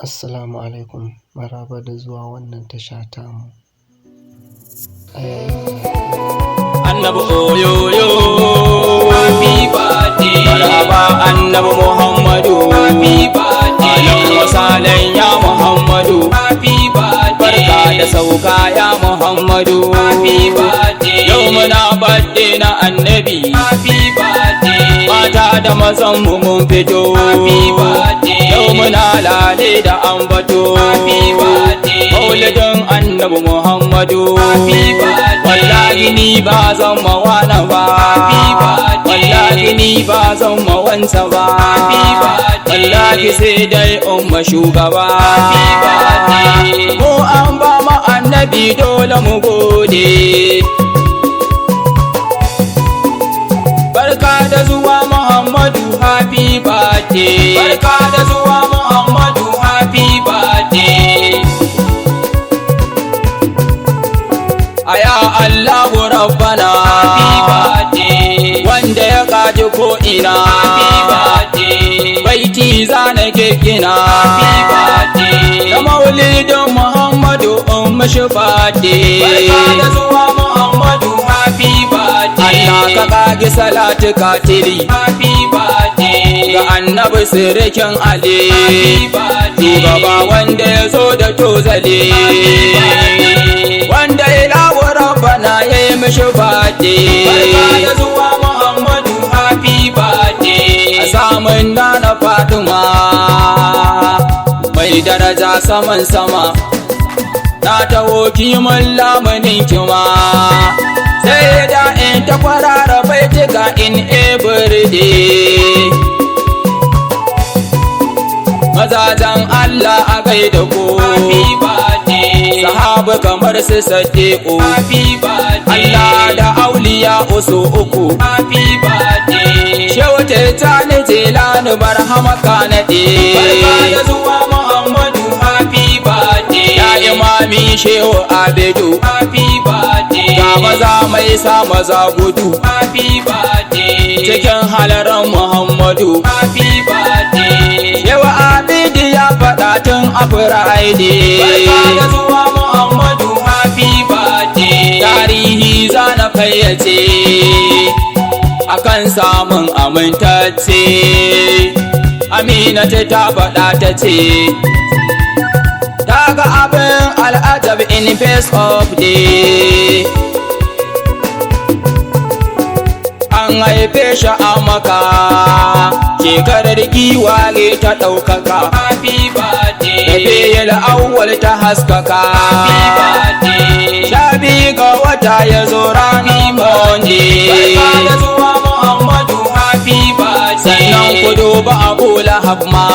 Assalamu alaikum, maraba da zuwa wannan tasha tamu. A yayin Annabi oyoyo, happy birthday, maraba Annabi Muhammadu, happy birthday, alan wasalan ya Muhammadu, happy birthday, barka da sauka ya Muhammadu, happy birthday, yau muna birthday na Annabi, happy birthday, mata da mazan mu mun fito, happy birthday, yau muna lale da ambato, happy birthday, maulidin Annabi Muhammadu, happy birthday, wallahi ni ba zan mawana ba, wallahi ni ba zan mawansa ba, wallahi sai dai umma shugaba. Mu an ba mu Annabi dole mu gode. Barka da zuwa Muhammadu, happy birthday, barka da zuwa Muhammadu, happy birthday. Aya Allahu Rabbana, happy birthday, wanda ya kaji ko ina, happy birthday, baiti zana gina, happy birthday, da maulidin Muhammadu mashi birthday, barka da zuwa Muhammadu, happy birthday, Allah ka kage salatu katiri, happy birthday, ga Annabi sirkin Ali, happy birthday, shugaba wanda ya zo da tozale, wanda ya Rabbana ya yi mishi birthday, barka da zuwa Muhammadu, happy birthday, a samun Nana Fatima mai daraja saman sama, na taho kimin lamunin kima, sai da in ta kwarara baitika in everyday. Mazajen Allah a gaida ko, happy birthday, sahabu kamar su Sadiqu, happy birthday, Allah da auliya usu uku, happy birthday, shehu Tijjani Jilani barhama ka naɗe, barka da zuwa Muhammadu, happy birthday, ya imami shehu Abidu, happy birthday, ga maza mai sa maza gudu, happy birthday, cikin halaran Muhammadu, happy birthday, shehu Abidu ya faɗa tun a Friday, barka da zuwa Muhammadu, happy birthday, tarihi zana fayyace akan samun amintacce, Aminatu ta faɗa ta ce ta ga abin al'ajab in face of day, an haife shi a Maka shekarar giwaye ta ɗaukaka, happy birthday, Rabi'ul awwal ta haskaka, happy birthday, 12 ga wata ya zo ranar Monday, barka da zuwa Muhammadu, happy birthday, sannan ku duba Abu Lahab ma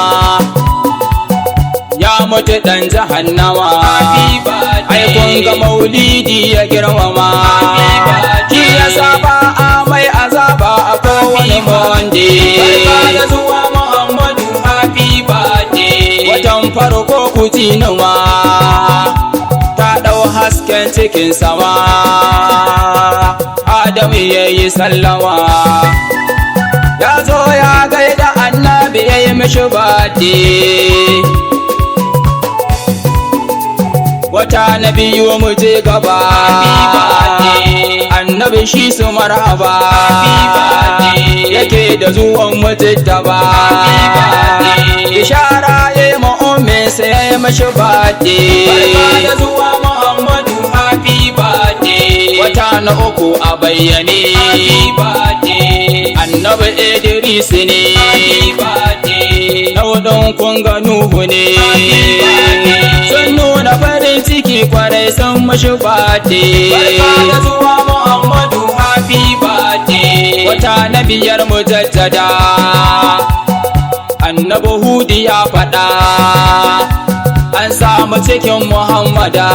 ya mutu dan jahannama, happy birthday, ai kun ga maulidi ya girmama, happy birthday, shi ya saba a mai azaba a kowane Monday, barka da zuwa Muhammadu, happy birthday, watan farko ku tinuwa ta ɗau hasken cikin sama, Adamu yayi sallama, ya zo ya gaida Annabi yayi mishi birthday. Wata na biyu mu je gaba, Annabi shi su marhaba, yake da zuwan mujittaba, ishara ya yi ma'ummin sai ya yi mashi birthday, barka da zuwa Muhammadu, happy birthday, wata na uku a bayyane, happy birthday, Annabi Idris ne, happy birthday, na hudun kun ga Nuhu ne, sun nuna farin ciki kwarai sun mashi birthday, barka da zuwa Muhammadu, happy birthday, wata na biyar mujaddada, Annabi Hudu ya faɗa an samu cikin Muhammada,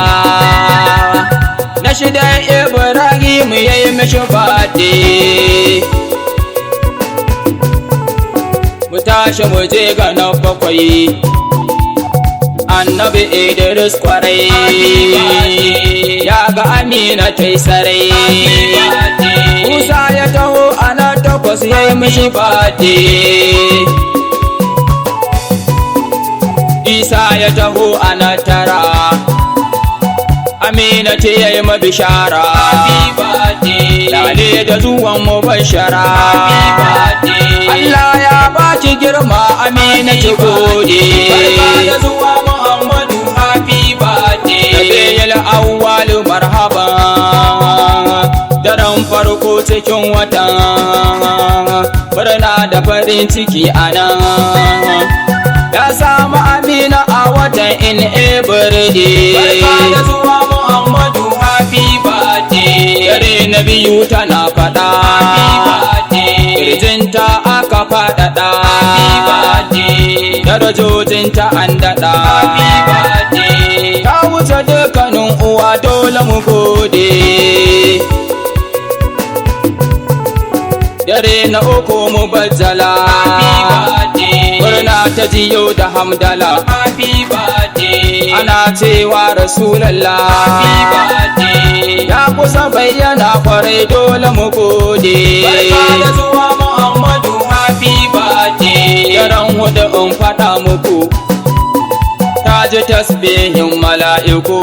na shida Ibrahim ya yi mishi birthday, mu tashi mu je ga na bakwai, Annabi Idris kwarai ya ga Amina tai sarai, Musa ya taho ana takwas ya yi mishi birthday, Isa ya taho ana tara, Amina ce ya yi mabishara, lale da zuwan mubashara. Allah ya baki girma Amina ki gode, barka da zuwa Muhammadu happy birthday. Rabiul awwal marhaba, daren farko cikin watan, murna da farin ciki anan. Ya samu Amina a watan in everyday. Barka da zuwa Muhammadu happy birthday. Dare na biyu tana faɗa, kirjinta aka faɗaɗa, darajojinta an daɗa. Ta wuce dukkanin uwa dole mu gode. Dare na uku mu bazzala, murna ta jiyo da hamdala, ana cewa Rasulallah ya kusa bayyana kwarai dole mu gode. Barka da zuwa Muhammadu happy birthday. Daren hudu in faɗa muku, ta ji tasbihin mala'iku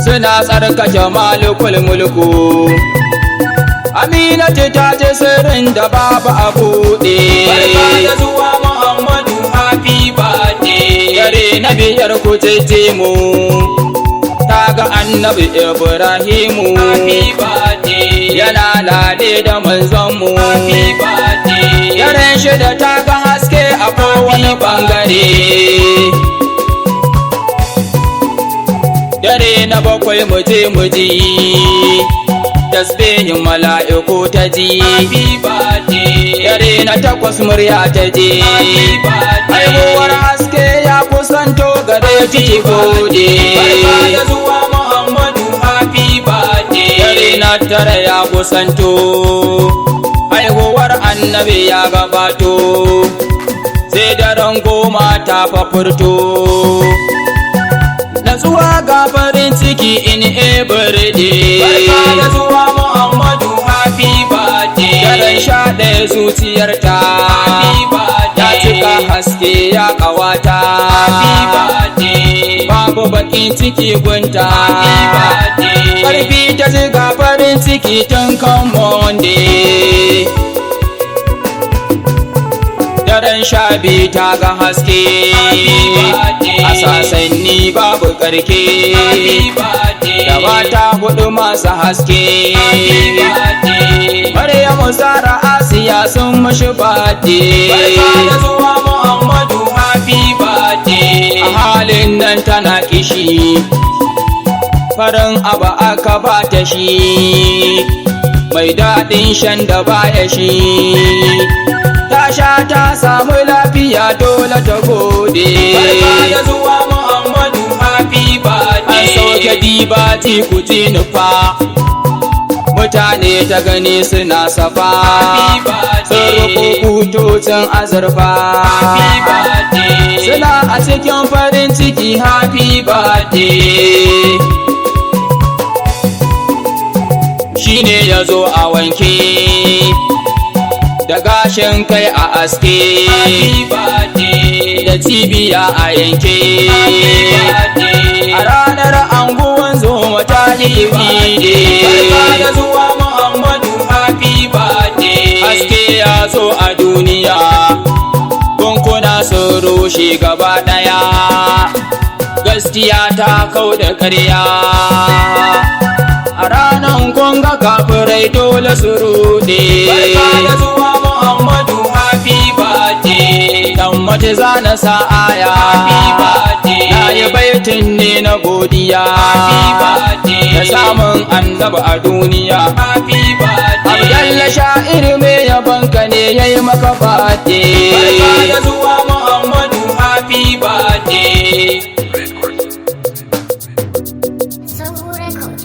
suna tsarkake malikul mulku. Aminatu ta ji sirrin da babu a buɗe. Barka da zuwa Muhammadu happy birthday. Dare na biyar ku mu, ta ga annabi Ibrahimu yana lale da manzonmu. Daren shida ta ga haske a kowane bangare. Dare na bakwai muji tasbihin mala'iku ta ji. Dare na takwas murya ta ji, haihuwar haske ya kusanto gare ki gode. Barka da zuwa Muhammadu happy birthday. Dare na tara ya kusanto, haihuwar annabi ya gabato, sai daren goma ta fafurto. Natsuwa ga farin ciki in everyday. Barka da zuwa Muhammadu happy birthday. Daren 11 zuciyarta ya cika haske ya ƙawata, babu bakin ciki gunta, ƙarfi ta ziga farin ciki tun kan Monday. Daren 12 ta ga haske, a sasanni babu ƙarke, da mata hudu masu haske. Maryamu Zara Asiya sun mashi birthday. Barka da zuwa Muhammadu happy birthday. A halin nan tana kishi, farin abu aka ba ta shi, mai daɗin shan da baya shi. Ta sha ta samu lafiya dole ta gode. Barka da zuwa Muhammadu happy birthday. An sauke dibati ku ji nufa, mutane ta gani suna safa, sun rufu kutocin azurfa, suna a cikin farin ciki happy birthday. Shine ya zo a wanke, da gashin kai a aske, da cibiya a yanke. A ranar anguwan zoma ta yi bide. Barka da zuwa Muhammadu happy birthday. Haske ya zo a duniya, kunkuna sun rushe gaba ɗaya, gaskiya ta kau da ƙarya. A ranar kunga kafirai dole su rude. Barka da zuwa Muhammadu happy birthday. Dan mace zana sa aya, na yi baitin ne na godiya, da samun annabi a duniya. Abdalla sha'ir mai yabanka ne ya yi maka birthday. Barka da zuwa Muhammadu happy birthday. Soul Record.